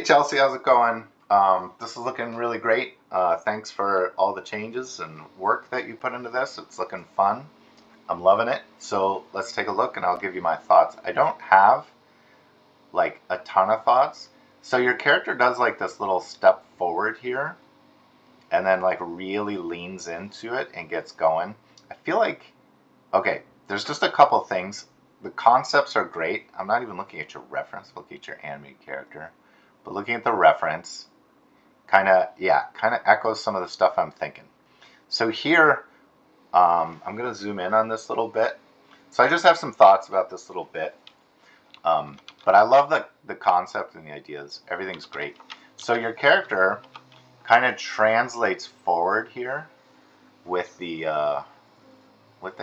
Chelsea, how's it going? This is looking really great. Thanks for all the changes and work that you put into this. It's looking fun. I'm loving it. So let's take a look and I'll give you my thoughts. I don't have like a ton of thoughts. So your character does like this little step forward here and then like really leans into it and gets going. I feel like, okay, there's just a couple things. The concepts are great. I'm not even looking at your reference, looking at your animated character. But looking at the reference, kind of echoes some of the stuff I'm thinking. So here, I'm going to zoom in on this little bit. So I just have some thoughts about this little bit. But I love the concept and the ideas. Everything's great. So your character kind of translates forward here with the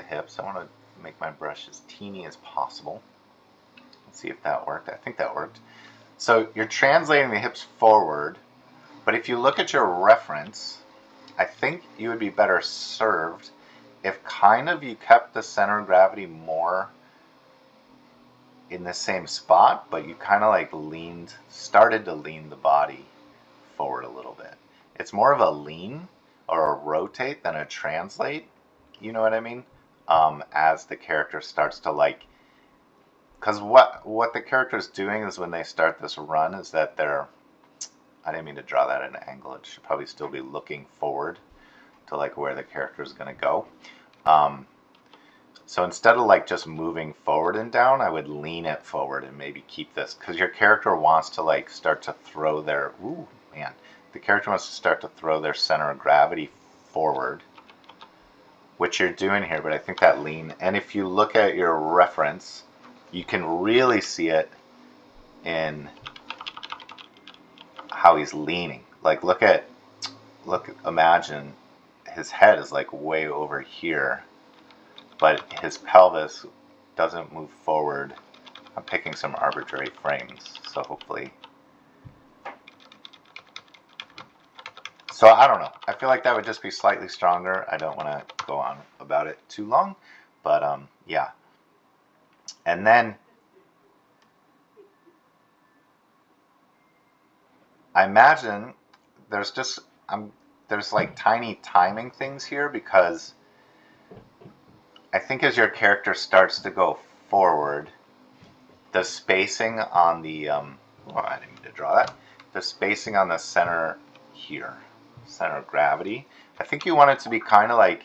hips. I want to make my brush as teeny as possible. Let's see if that worked. I think that worked. So you're translating the hips forward, but if you look at your reference, I think you would be better served if kind of you kept the center of gravity more in the same spot, but you kind of like started to lean the body forward a little bit. It's more of a lean or a rotate than a translate, you know what I mean? As the character starts to like, because what the character's doing is when they start this run is that I didn't mean to draw that at an angle. It should probably still be looking forward to like where the character is going to go. So instead of like just moving forward and down, I would lean it forward and maybe keep this, because your character wants to like start to throw the character wants to start to throw their center of gravity forward, which you're doing here, but I think that lean, and if you look at your reference, you can really see it in how he's leaning. Like imagine his head is like way over here, but his pelvis doesn't move forward. I'm picking some arbitrary frames, so hopefully. So I don't know. I feel like that would just be slightly stronger. I don't want to go on about it too long, but yeah. And then I imagine there's like tiny timing things here, because I think as your character starts to go forward, the spacing on the I didn't mean to draw that. The spacing on the center here, center of gravity, I think you want it to be kind of like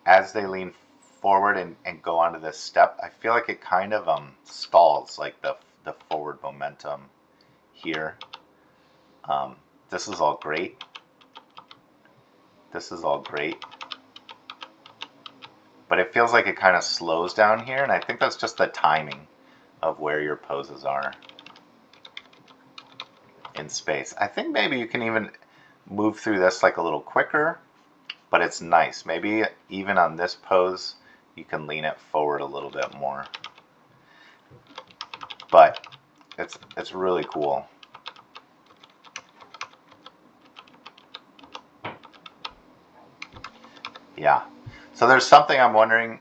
as they lean forward and go onto this step, I feel like it kind of stalls like the forward momentum here. This is all great. This is all great. But it feels like it kind of slows down here, and I think that's just the timing of where your poses are in space. I think maybe you can even move through this like a little quicker, but it's nice. Maybe even on this pose, you can lean it forward a little bit more. But it's really cool. Yeah. So there's something I'm wondering.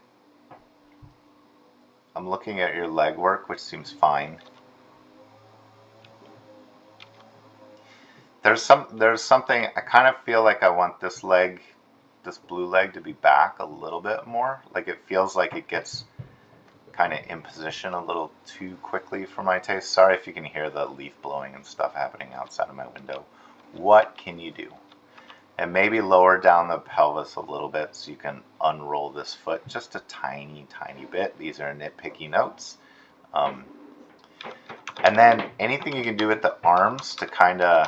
I'm looking at your leg work, which seems fine. There's something, I kind of feel like I want this blue leg to be back a little bit more. Like it feels like it gets kind of in position a little too quickly for my taste. Sorry if you can hear the leaf blowing and stuff happening outside of my window. What can you do? And maybe lower down the pelvis a little bit so you can unroll this foot just a tiny, tiny bit. These are nitpicky notes. And then anything you can do with the arms to kind of,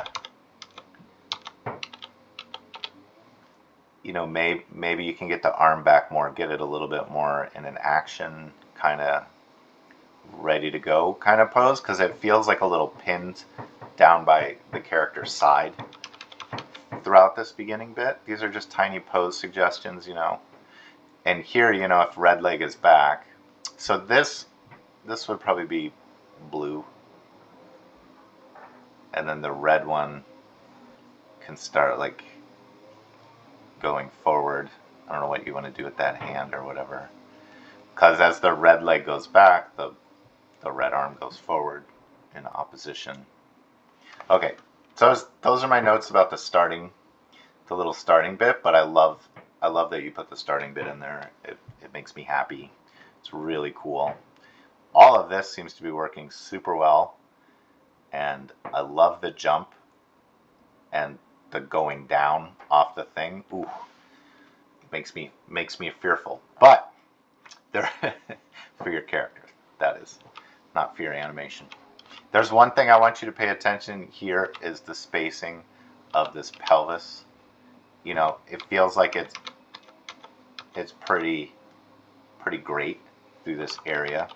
you know, maybe you can get the arm back more, get it a little bit more in an action, kind of ready to go kind of pose, because it feels like a little pinned down by the character's side throughout this beginning bit. These are just tiny pose suggestions, you know. And here, you know, if red leg is back, so this would probably be blue, and then the red one can start like going forward. I don't know what you want to do with that hand or whatever, because as the red leg goes back, the red arm goes forward in opposition. Okay, so those are my notes about the little starting bit. But I love that you put the starting bit in there. It makes me happy. It's really cool. All of this seems to be working super well, and I love the jump and the going down off the thing. Ooh, makes me fearful. But there, for your character, that is, not for your animation. There's one thing I want you to pay attention here is the spacing of this pelvis. You know, it feels like it's pretty great through this area.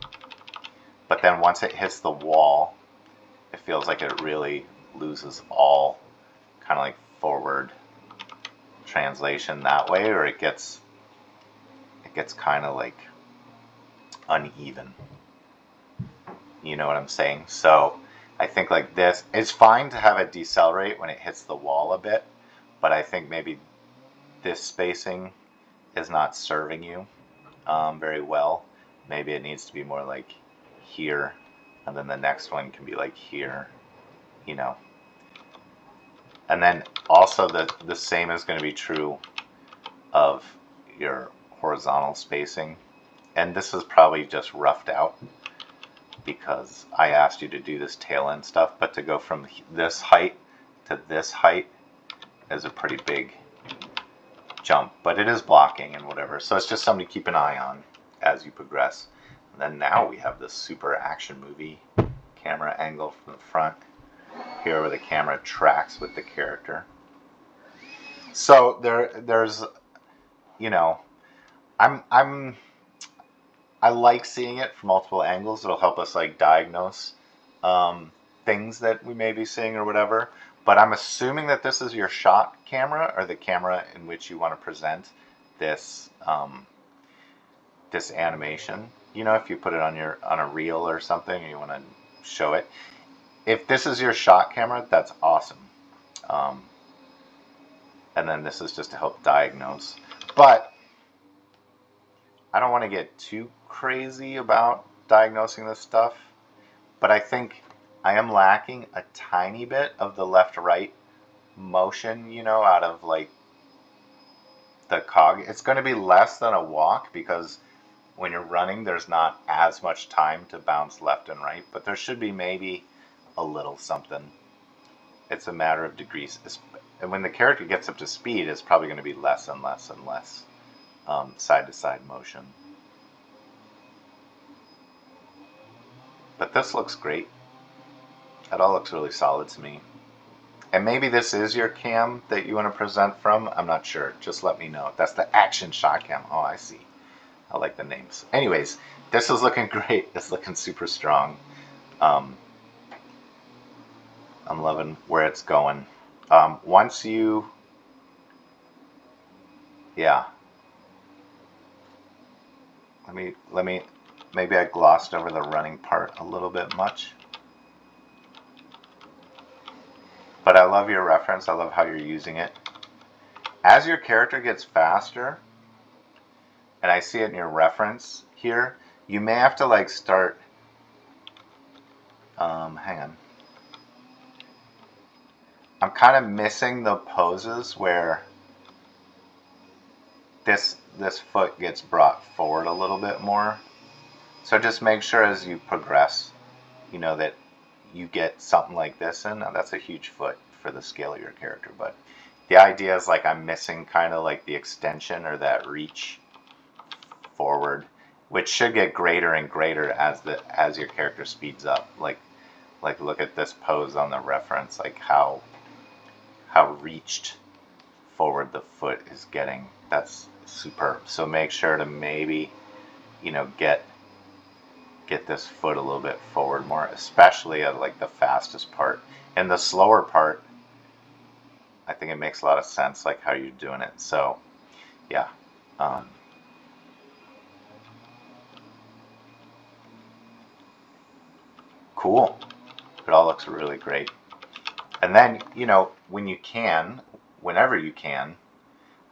But then once it hits the wall, it feels like it really loses all kind of like forward translation that way, or it gets kind of like uneven. You know what I'm saying? So I think like this, it's fine to have it decelerate when it hits the wall a bit, but I think maybe this spacing is not serving you very well. Maybe it needs to be more like here, and then the next one can be like here, you know. And then also the same is going to be true of your horizontal spacing. And this is probably just roughed out because I asked you to do this tail end stuff, but to go from this height to this height is a pretty big jump, but it is blocking and whatever. So it's just something to keep an eye on as you progress. And then now we have this super action movie camera angle from the front here where the camera tracks with the character. So there's, you know, I like seeing it from multiple angles. It'll help us like diagnose things that we may be seeing or whatever. But I'm assuming that this is your shot camera or the camera in which you want to present this this animation. You know, if you put it on a reel or something and you want to show it. If this is your shot camera, that's awesome. And then this is just to help diagnose. But I don't want to get too crazy about diagnosing this stuff. But I think I am lacking a tiny bit of the left-right motion, you know, out of like the cog. It's going to be less than a walk because when you're running, there's not as much time to bounce left and right. But there should be maybe a little something. It's a matter of degrees. And when the character gets up to speed, it's probably going to be less and less and less side-to-side motion. But this looks great. That all looks really solid to me. And maybe this is your cam that you want to present from. I'm not sure. Just let me know. That's the action shot cam. Oh, I see. I like the names. Anyways, this is looking great. It's looking super strong. I'm loving where it's going. Once you, yeah. Let me, maybe I glossed over the running part a little bit much. But I love your reference. I love how you're using it. As your character gets faster, and I see it in your reference here, you may have to like start, hang on. I'm kind of missing the poses where this foot gets brought forward a little bit more. So just make sure as you progress, you know, that you get something like this in. Now that's a huge foot for the scale of your character, but the idea is like I'm missing kind of like the extension or that reach forward, which should get greater and greater as your character speeds up. Like look at this pose on the reference, like how reached forward the foot is getting. That's superb. So make sure to maybe, you know, get this foot a little bit forward more, especially at like the fastest part. And the slower part, I think it makes a lot of sense, like how you're doing it. So yeah. Cool. It all looks really great. And then, you know, when you can, whenever you can,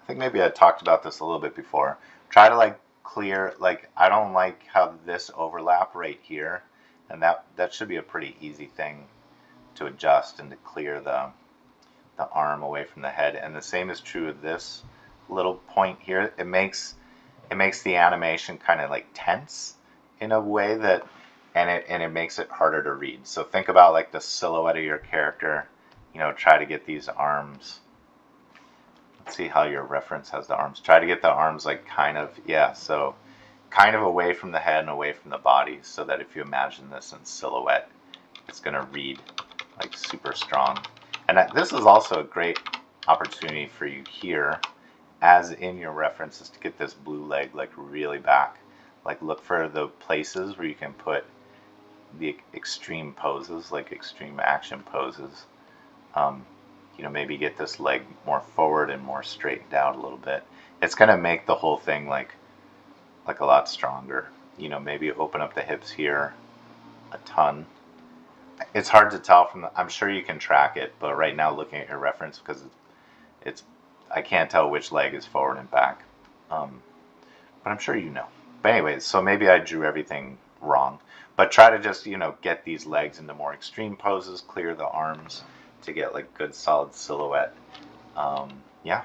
I think maybe I talked about this a little bit before, try to like clear, like I don't like how this overlap right here, and that should be a pretty easy thing to adjust and to clear the arm away from the head. And the same is true of this little point here. It makes the animation kind of like tense in a way that, and it makes it harder to read. So think about like the silhouette of your character. You know, try to get these arms. Let's see how your reference has the arms. Try to get the arms like kind of, yeah, so kind of away from the head and away from the body, so that if you imagine this in silhouette, it's going to read like super strong. And this is also a great opportunity for you here, as in your references, to get this blue leg like really back. Like look for the places where you can put the extreme poses, like extreme action poses. You know, maybe get this leg more forward and more straightened out a little bit. It's going to make the whole thing like a lot stronger. You know, maybe open up the hips here a ton. It's hard to tell from the, I'm sure you can track it, but right now looking at your reference, because it's I can't tell which leg is forward and back. But I'm sure you know. But anyways, so maybe I drew everything wrong. But try to just, you know, get these legs into more extreme poses, clear the arms to get like good solid silhouette. Yeah.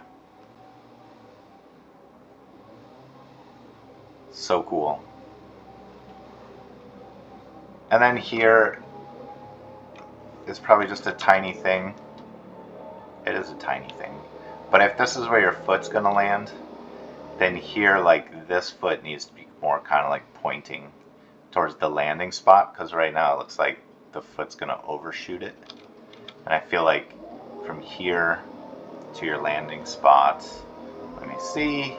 So cool. And then here is probably just a tiny thing. It is a tiny thing. But if this is where your foot's gonna land, then here, like this foot needs to be more kind of like pointing towards the landing spot, because right now it looks like the foot's gonna overshoot it. And I feel like from here to your landing spot, let me see.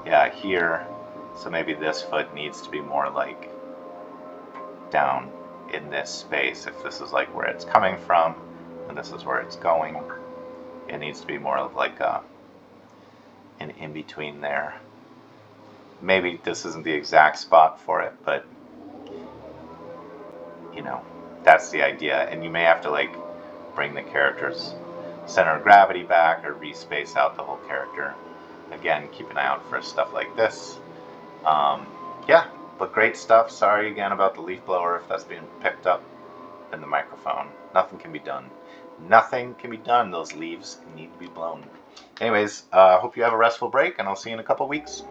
Yeah, here. So maybe this foot needs to be more like down in this space. If this is like where it's coming from and this is where it's going, it needs to be more of like an in-between there. Maybe this isn't the exact spot for it, but you know, that's the idea. And you may have to like bring the character's center of gravity back or respace out the whole character. Again, keep an eye out for stuff like this. Yeah, but great stuff. Sorry again about the leaf blower if that's being picked up in the microphone. Nothing can be done. Nothing can be done. Those leaves need to be blown. Anyways, hope you have a restful break, and I'll see you in a couple weeks.